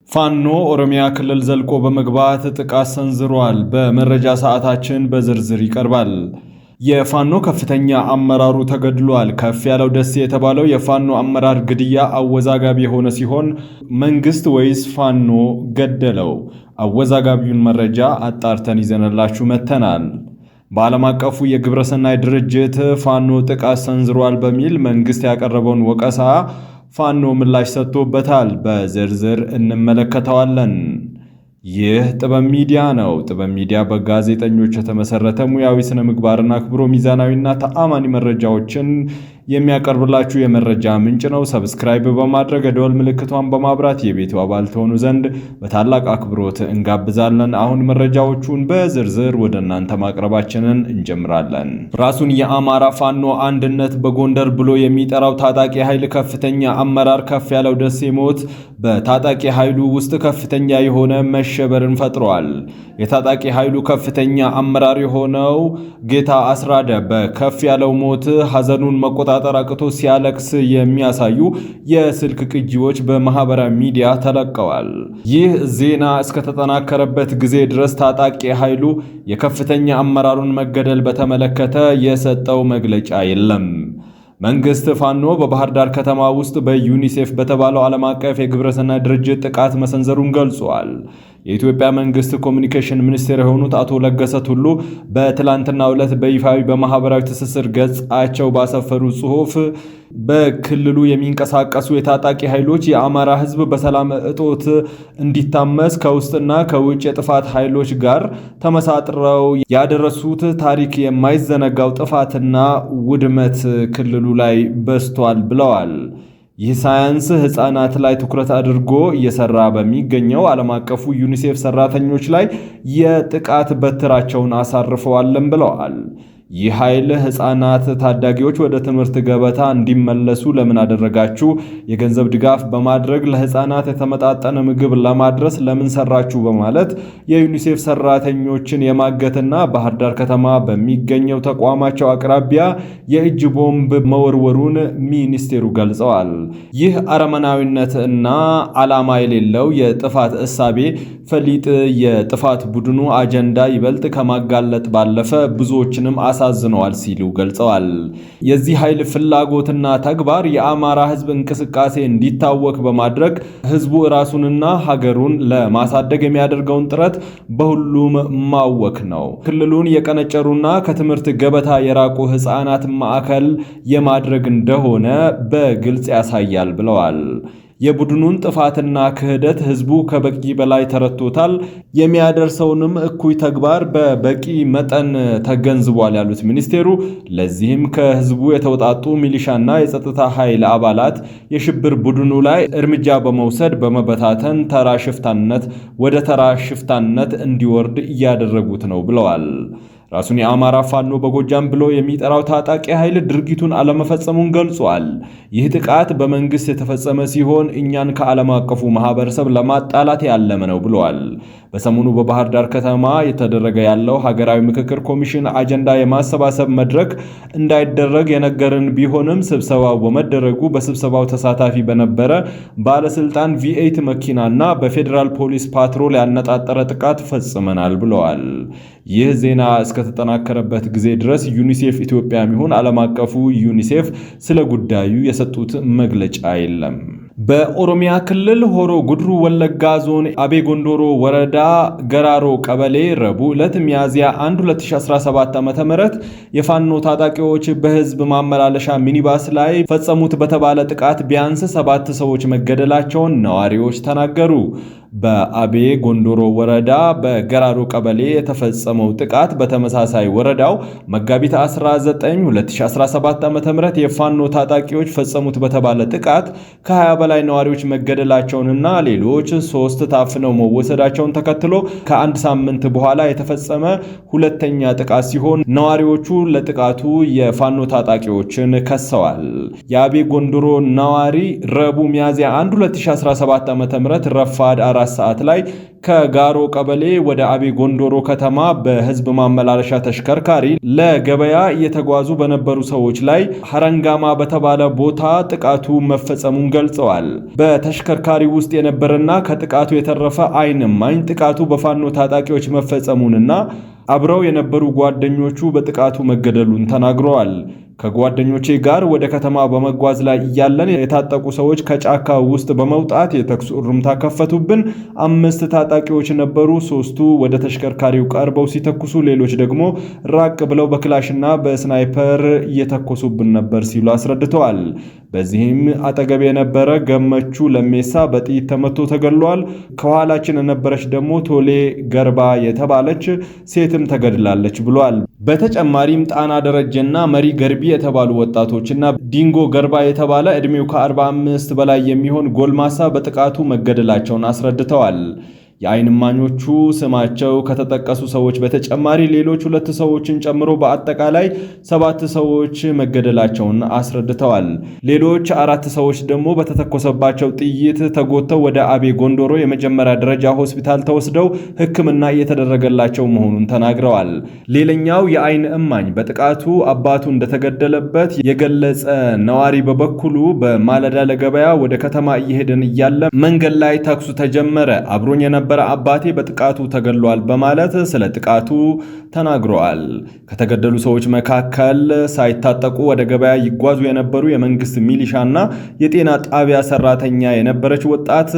ፋኖ ኦሮሚያ ክልል ዘልቆ በመግባት ጥቃት ሰንዝሯል። በመረጃ ሰዓታችን በዝርዝር ይቀርባል። የፋኖ ከፍተኛ አመራሩ ተገድሏል። ከፍ ያለው ደሴ የተባለው የፋኖ አመራር ግድያ አወዛጋቢ የሆነ ሲሆን መንግስት ወይስ ፋኖ ገደለው? አወዛጋቢውን መረጃ አጣርተን ይዘንላችሁ መተናል። በዓለም አቀፉ የግብረሰናይ ድርጅት ፋኖ ጥቃት ሰንዝሯል በሚል መንግስት ያቀረበውን ወቀሳ ፋኖ ምላሽ ሰጥቶበታል። በዝርዝር እንመለከተዋለን። ይህ ጥበብ ሚዲያ ነው። ጥበብ ሚዲያ በጋዜጠኞች የተመሰረተ ሙያዊ ስነ ምግባርና አክብሮ ሚዛናዊና ተአማኒ መረጃዎችን የሚያቀርብላችሁ የመረጃ ምንጭ ነው። ሰብስክራይብ በማድረግ የደወል ምልክቷን በማብራት የቤቱ አባል ትሆኑ ዘንድ በታላቅ አክብሮት እንጋብዛለን። አሁን መረጃዎቹን በዝርዝር ወደ እናንተ ማቅረባችንን እንጀምራለን። ራሱን የአማራ ፋኖ አንድነት በጎንደር ብሎ የሚጠራው ታጣቂ ኃይል ከፍተኛ አመራር ከፍ ያለው ደሴ ሞት በታጣቂ ኃይሉ ውስጥ ከፍተኛ የሆነ መሸበርን ፈጥሯል። የታጣቂ ኃይሉ ከፍተኛ አመራር የሆነው ጌታ አስራደ በከፍ ያለው ሞት ሐዘኑን መቆጣጠር አቅቶ ሲያለቅስ የሚያሳዩ የስልክ ቅጂዎች በማህበራዊ ሚዲያ ተለቀዋል። ይህ ዜና እስከተጠናከረበት ጊዜ ድረስ ታጣቂ ኃይሉ የከፍተኛ አመራሩን መገደል በተመለከተ የሰጠው መግለጫ የለም። መንግስት ፋኖ በባህር ዳር ከተማ ውስጥ በዩኒሴፍ በተባለው ዓለም አቀፍ የግብረሰናይ ድርጅት ጥቃት መሰንዘሩን ገልጿል። የኢትዮጵያ መንግስት ኮሚኒኬሽን ሚኒስቴር የሆኑት አቶ ለገሰ ቱሉ በትላንትናው ዕለት በይፋዊ በማህበራዊ ትስስር ገጻቸው ባሰፈሩ ጽሑፍ በክልሉ የሚንቀሳቀሱ የታጣቂ ኃይሎች የአማራ ሕዝብ በሰላም እጦት እንዲታመስ ከውስጥና ከውጭ የጥፋት ኃይሎች ጋር ተመሳጥረው ያደረሱት ታሪክ የማይዘነጋው ጥፋትና ውድመት ክልሉ ላይ በስቷል ብለዋል። ይህ ሳያንስ ሕፃናት ላይ ትኩረት አድርጎ እየሰራ በሚገኘው ዓለም አቀፉ ዩኒሴፍ ሰራተኞች ላይ የጥቃት በትራቸውን አሳርፈዋልን ብለዋል። ይህ ኃይል ሕፃናት ታዳጊዎች ወደ ትምህርት ገበታ እንዲመለሱ ለምን አደረጋችሁ? የገንዘብ ድጋፍ በማድረግ ለሕፃናት የተመጣጠነ ምግብ ለማድረስ ለምን ሰራችሁ? በማለት የዩኒሴፍ ሰራተኞችን የማገትና ባህር ዳር ከተማ በሚገኘው ተቋማቸው አቅራቢያ የእጅ ቦምብ መወርወሩን ሚኒስቴሩ ገልጸዋል። ይህ አረመናዊነት እና ዓላማ የሌለው የጥፋት እሳቤ ፈሊጥ የጥፋት ቡድኑ አጀንዳ ይበልጥ ከማጋለጥ ባለፈ ብዙዎችንም አሳዝነዋል ሲሉ ገልጸዋል። የዚህ ኃይል ፍላጎትና ተግባር የአማራ ሕዝብ እንቅስቃሴ እንዲታወክ በማድረግ ሕዝቡ ራሱንና ሀገሩን ለማሳደግ የሚያደርገውን ጥረት በሁሉም ማወክ ነው። ክልሉን የቀነጨሩና ከትምህርት ገበታ የራቁ ሕፃናት ማዕከል የማድረግ እንደሆነ በግልጽ ያሳያል ብለዋል። የቡድኑን ጥፋትና ክህደት ህዝቡ ከበቂ በላይ ተረድቶታል፣ የሚያደርሰውንም እኩይ ተግባር በበቂ መጠን ተገንዝቧል ያሉት ሚኒስቴሩ ለዚህም ከህዝቡ የተውጣጡ ሚሊሻና የጸጥታ ኃይል አባላት የሽብር ቡድኑ ላይ እርምጃ በመውሰድ በመበታተን ተራ ሽፍታነት ወደ ተራ ሽፍታነት እንዲወርድ እያደረጉት ነው ብለዋል። ራሱን የአማራ ፋኖ በጎጃም ብሎ የሚጠራው ታጣቂ ኃይል ድርጊቱን አለመፈጸሙን ገልጿል። ይህ ጥቃት በመንግስት የተፈጸመ ሲሆን እኛን ከዓለም አቀፉ ማህበረሰብ ለማጣላት ያለመ ነው ብለዋል። በሰሞኑ በባህር ዳር ከተማ የተደረገ ያለው ሀገራዊ ምክክር ኮሚሽን አጀንዳ የማሰባሰብ መድረክ እንዳይደረግ የነገርን ቢሆንም ስብሰባው በመደረጉ በስብሰባው ተሳታፊ በነበረ ባለስልጣን ቪኤት መኪናና በፌዴራል ፖሊስ ፓትሮል ያነጣጠረ ጥቃት ፈጽመናል ብለዋል። ይህ ዜና እስከተጠናከረበት ጊዜ ድረስ ዩኒሴፍ ኢትዮጵያም ይሁን ዓለም አቀፉ ዩኒሴፍ ስለ ጉዳዩ የሰጡት መግለጫ የለም። በኦሮሚያ ክልል ሆሮ ጉድሩ ወለጋ ዞን አቤ ጎንዶሮ ወረዳ ገራሮ ቀበሌ ረቡዕ ዕለት ሚያዝያ 1 2017 ዓ.ም የፋኖ ታጣቂዎች በህዝብ ማመላለሻ ሚኒባስ ላይ ፈጸሙት በተባለ ጥቃት ቢያንስ 7 ሰዎች መገደላቸውን ነዋሪዎች ተናገሩ። በአቤ ጎንዶሮ ወረዳ በገራሮ ቀበሌ የተፈጸመው ጥቃት በተመሳሳይ ወረዳው መጋቢት 19 2017 ዓ.ም የፋኖ ታጣቂዎች ፈጸሙት በተባለ ጥቃት ከ20 በላይ ነዋሪዎች መገደላቸውንና ሌሎች 3 ታፍነው መወሰዳቸውን ተከትሎ ከአንድ ሳምንት በኋላ የተፈጸመ ሁለተኛ ጥቃት ሲሆን ነዋሪዎቹ ለጥቃቱ የፋኖ ታጣቂዎችን ከሰዋል። የአቤ ጎንዶሮ ነዋሪ ረቡዕ ሚያዝያ 1 2017 ዓ.ም ረፋድ 4 ሰዓት ላይ ከጋሮ ቀበሌ ወደ አቤ ጎንዶሮ ከተማ በህዝብ ማመላለሻ ተሽከርካሪ ለገበያ እየተጓዙ በነበሩ ሰዎች ላይ ሐረንጋማ በተባለ ቦታ ጥቃቱ መፈጸሙን ገልጸዋል። በተሽከርካሪ ውስጥ የነበረና ከጥቃቱ የተረፈ ዓይን እማኝ ጥቃቱ በፋኖ ታጣቂዎች መፈጸሙንና አብረው የነበሩ ጓደኞቹ በጥቃቱ መገደሉን ተናግረዋል። ከጓደኞቼ ጋር ወደ ከተማ በመጓዝ ላይ እያለን የታጠቁ ሰዎች ከጫካ ውስጥ በመውጣት የተኩስ እሩምታ ከፈቱብን። 5 ታጣቂዎች ነበሩ። 3ቱ ወደ ተሽከርካሪው ቀርበው ሲተኩሱ፣ ሌሎች ደግሞ ራቅ ብለው በክላሽና በስናይፐር እየተኮሱብን ነበር ሲሉ አስረድተዋል። በዚህም አጠገብ የነበረ ገመቹ ለሜሳ በጥይት ተመቶ ተገድሏል። ከኋላችን የነበረች ደግሞ ቶሌ ገርባ የተባለች ሴትም ተገድላለች ብሏል። በተጨማሪም ጣና ደረጀና መሪ ገርቢ የተባሉ ወጣቶችና ዲንጎ ገርባ የተባለ ዕድሜው ከ45 በላይ የሚሆን ጎልማሳ በጥቃቱ መገደላቸውን አስረድተዋል። የዓይን እማኞቹ ስማቸው ከተጠቀሱ ሰዎች በተጨማሪ ሌሎች 2 ሰዎችን ጨምሮ በአጠቃላይ 7 ሰዎች መገደላቸውን አስረድተዋል። ሌሎች 4 ሰዎች ደግሞ በተተኮሰባቸው ጥይት ተጎተው ወደ አቤ ጎንዶሮ የመጀመሪያ ደረጃ ሆስፒታል ተወስደው ሕክምና እየተደረገላቸው መሆኑን ተናግረዋል። ሌላኛው የዓይን እማኝ በጥቃቱ አባቱ እንደተገደለበት የገለጸ ነዋሪ በበኩሉ በማለዳ ለገበያ ወደ ከተማ እየሄድን እያለ መንገድ ላይ ተኩሱ ተጀመረ፣ አብሮኝ የነበረ አባቴ በጥቃቱ ተገድሏል በማለት ስለ ጥቃቱ ተናግረዋል። ከተገደሉ ሰዎች መካከል ሳይታጠቁ ወደ ገበያ ይጓዙ የነበሩ የመንግስት ሚሊሻና የጤና ጣቢያ ሰራተኛ የነበረች ወጣት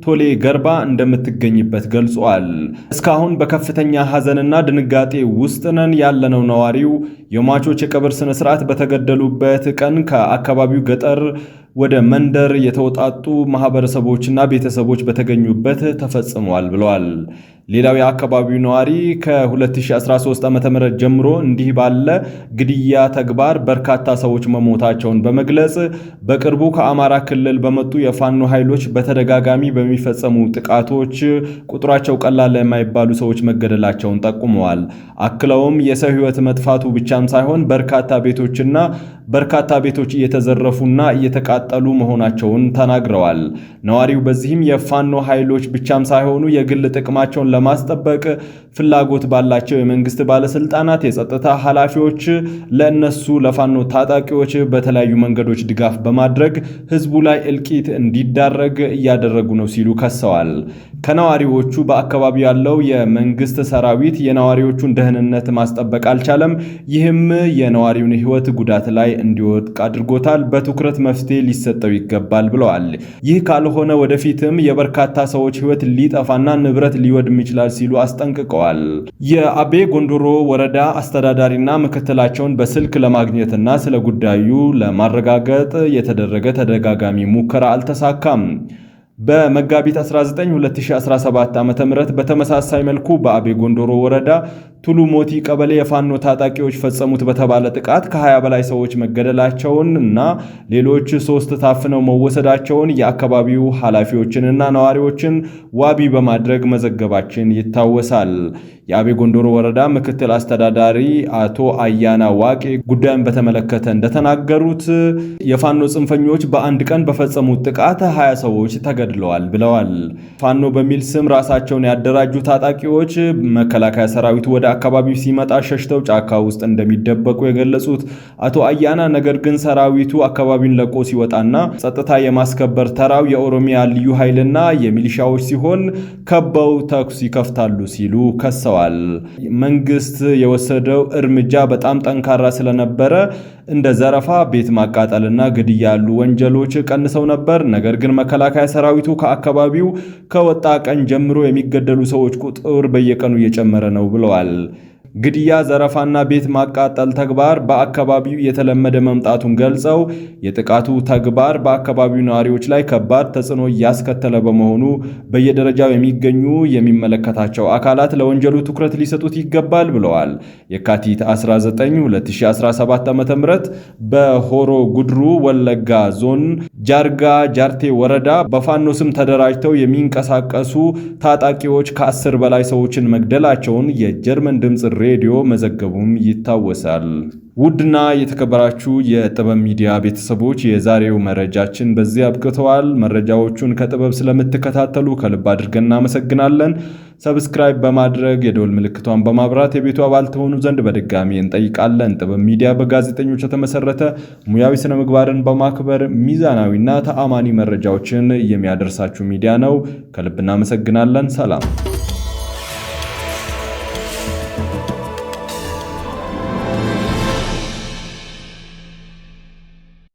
ቶሌ ገርባ እንደምትገኝበት ገልጿል። እስካሁን በከፍተኛ ሐዘንና ድንጋጤ ውስጥ ነን ያለነው ነዋሪው የሟቾች የቀብር ስነ ስርዓት በተገደሉበት ቀን ከአካባቢው ገጠር ወደ መንደር የተወጣጡ ማህበረሰቦችና ቤተሰቦች በተገኙበት ተፈጽሟል ብለዋል። ሌላው የአካባቢው ነዋሪ ከ2013 ዓ.ም ጀምሮ እንዲህ ባለ ግድያ ተግባር በርካታ ሰዎች መሞታቸውን በመግለጽ በቅርቡ ከአማራ ክልል በመጡ የፋኖ ኃይሎች በተደጋጋሚ በሚፈጸሙ ጥቃቶች ቁጥራቸው ቀላል የማይባሉ ሰዎች መገደላቸውን ጠቁመዋል። አክለውም የሰው ሕይወት መጥፋቱ ብቻም ሳይሆን በርካታ ቤቶች እየተዘረፉና እየተቃጠሉ መሆናቸውን ተናግረዋል። ነዋሪው በዚህም የፋኖ ኃይሎች ብቻም ሳይሆኑ የግል ጥቅማቸውን ለማስጠበቅ ፍላጎት ባላቸው የመንግስት ባለስልጣናት፣ የጸጥታ ኃላፊዎች ለነሱ ለፋኖ ታጣቂዎች በተለያዩ መንገዶች ድጋፍ በማድረግ ህዝቡ ላይ እልቂት እንዲዳረግ እያደረጉ ነው ሲሉ ከሰዋል። ከነዋሪዎቹ በአካባቢው ያለው የመንግስት ሰራዊት የነዋሪዎቹን ደህንነት ማስጠበቅ አልቻለም፣ ይህም የነዋሪውን ህይወት ጉዳት ላይ እንዲወድቅ አድርጎታል፣ በትኩረት መፍትሄ ሊሰጠው ይገባል ብለዋል። ይህ ካልሆነ ወደፊትም የበርካታ ሰዎች ህይወት ሊጠፋና ንብረት ሊወድም ይችላል ሲሉ አስጠንቅቀዋል። የአቤ ጎንዶሮ ወረዳ አስተዳዳሪና ምክትላቸውን በስልክ ለማግኘትና ስለ ጉዳዩ ለማረጋገጥ የተደረገ ተደጋጋሚ ሙከራ አልተሳካም። በመጋቢት 19 2017 ዓ.ም በተመሳሳይ መልኩ በአቤ ጎንዶሮ ወረዳ ቱሉ ሞቲ ቀበሌ የፋኖ ታጣቂዎች ፈጸሙት በተባለ ጥቃት ከ20 በላይ ሰዎች መገደላቸውን እና ሌሎች 3 ታፍነው መወሰዳቸውን የአካባቢው ኃላፊዎችንና ነዋሪዎችን ዋቢ በማድረግ መዘገባችን ይታወሳል። የአቤ ጎንዶሮ ወረዳ ምክትል አስተዳዳሪ አቶ አያና ዋቄ ጉዳዩን በተመለከተ እንደተናገሩት የፋኖ ጽንፈኞች በአንድ ቀን በፈጸሙት ጥቃት 20 ሰዎች ተገድለዋል ብለዋል። ፋኖ በሚል ስም ራሳቸውን ያደራጁ ታጣቂዎች መከላከያ ሰራዊቱ ወደ አካባቢው ሲመጣ ሸሽተው ጫካ ውስጥ እንደሚደበቁ የገለጹት አቶ አያና ነገር ግን ሰራዊቱ አካባቢውን ለቆ ሲወጣና ጸጥታ የማስከበር ተራው የኦሮሚያ ልዩ ኃይልና የሚሊሻዎች ሲሆን ከበው ተኩስ ይከፍታሉ ሲሉ ከሰዋል። መንግስት የወሰደው እርምጃ በጣም ጠንካራ ስለነበረ እንደ ዘረፋ፣ ቤት ማቃጠልና ግድያ ያሉ ወንጀሎች ቀንሰው ነበር። ነገር ግን መከላከያ ሰራዊቱ ከአካባቢው ከወጣ ቀን ጀምሮ የሚገደሉ ሰዎች ቁጥር በየቀኑ እየጨመረ ነው ብለዋል። ግድያ፣ ዘረፋና ቤት ማቃጠል ተግባር በአካባቢው የተለመደ መምጣቱን ገልጸው የጥቃቱ ተግባር በአካባቢው ነዋሪዎች ላይ ከባድ ተጽዕኖ እያስከተለ በመሆኑ በየደረጃው የሚገኙ የሚመለከታቸው አካላት ለወንጀሉ ትኩረት ሊሰጡት ይገባል ብለዋል። የካቲት 19 2017 ዓ.ም በሆሮ ጉድሩ ወለጋ ዞን ጃርጋ ጃርቴ ወረዳ በፋኖ ስም ተደራጅተው የሚንቀሳቀሱ ታጣቂዎች ከ10 በላይ ሰዎችን መግደላቸውን የጀርመን ድምፅ ሬዲዮ መዘገቡም ይታወሳል። ውድና የተከበራችሁ የጥበብ ሚዲያ ቤተሰቦች የዛሬው መረጃችን በዚህ አብቅተዋል። መረጃዎቹን ከጥበብ ስለምትከታተሉ ከልብ አድርገን እናመሰግናለን። ሰብስክራይብ በማድረግ የደወል ምልክቷን በማብራት የቤቱ አባል ተሆኑ ዘንድ በድጋሚ እንጠይቃለን። ጥበብ ሚዲያ በጋዜጠኞች የተመሰረተ ሙያዊ ስነ ምግባርን በማክበር ሚዛናዊና ተአማኒ መረጃዎችን የሚያደርሳችሁ ሚዲያ ነው። ከልብ እናመሰግናለን። ሰላም።